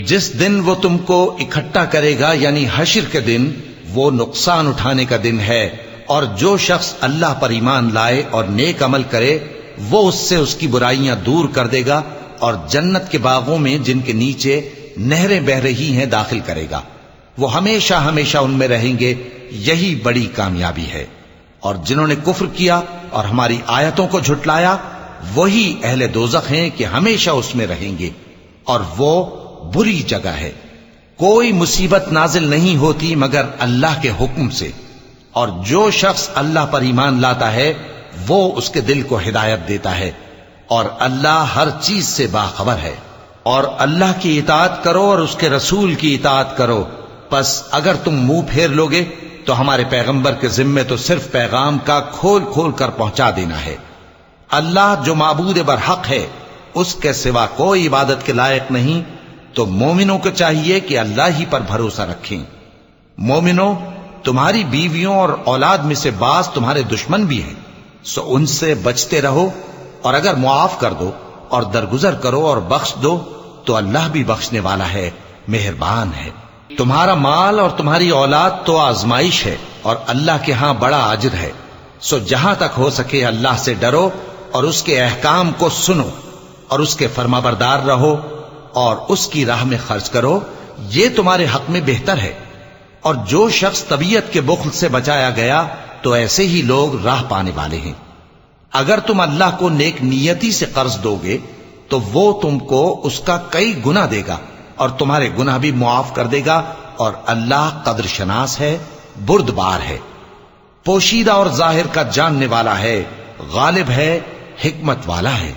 جس دن وہ تم کو اکٹھا کرے گا یعنی حشر کے دن، وہ نقصان اٹھانے کا دن ہے، اور جو شخص اللہ پر ایمان لائے اور نیک عمل کرے وہ اس سے اس کی برائیاں دور کر دے گا اور جنت کے باغوں میں جن کے نیچے نہریں بہ رہی ہیں داخل کرے گا، وہ ہمیشہ ہمیشہ ان میں رہیں گے، یہی بڑی کامیابی ہے۔ اور جنہوں نے کفر کیا اور ہماری آیتوں کو جھٹلایا وہی اہل دوزخ ہیں کہ ہمیشہ اس میں رہیں گے، اور وہ بری جگہ ہے۔ کوئی مصیبت نازل نہیں ہوتی مگر اللہ کے حکم سے، اور جو شخص اللہ پر ایمان لاتا ہے وہ اس کے دل کو ہدایت دیتا ہے، اور اللہ ہر چیز سے باخبر ہے۔ اور اللہ کی اطاعت کرو اور اس کے رسول کی اطاعت کرو، پس اگر تم منہ پھیر لوگے تو ہمارے پیغمبر کے ذمے تو صرف پیغام کا کھول کھول کر پہنچا دینا ہے۔ اللہ جو معبود برحق ہے، اس کے سوا کوئی عبادت کے لائق نہیں، تو مومنوں کو چاہیے کہ اللہ ہی پر بھروسہ رکھیں۔ مومنوں، تمہاری بیویوں اور اولاد میں سے بعض تمہارے دشمن بھی ہیں، سو ان سے بچتے رہو، اور اگر معاف کر دو اور درگزر کرو اور بخش دو تو اللہ بھی بخشنے والا ہے، مہربان ہے۔ تمہارا مال اور تمہاری اولاد تو آزمائش ہے، اور اللہ کے ہاں بڑا اجر ہے، سو جہاں تک ہو سکے اللہ سے ڈرو اور اس کے احکام کو سنو اور اس کے فرمانبردار رہو اور اس کی راہ میں خرچ کرو، یہ تمہارے حق میں بہتر ہے۔ اور جو شخص طبیعت کے بخل سے بچایا گیا تو ایسے ہی لوگ راہ پانے والے ہیں۔ اگر تم اللہ کو نیک نیتی سے قرض دو گے تو وہ تم کو اس کا کئی گنا دے گا اور تمہارے گناہ بھی معاف کر دے گا، اور اللہ قدر شناس ہے، بردبار ہے، پوشیدہ اور ظاہر کا جاننے والا ہے، غالب ہے، حکمت والا ہے۔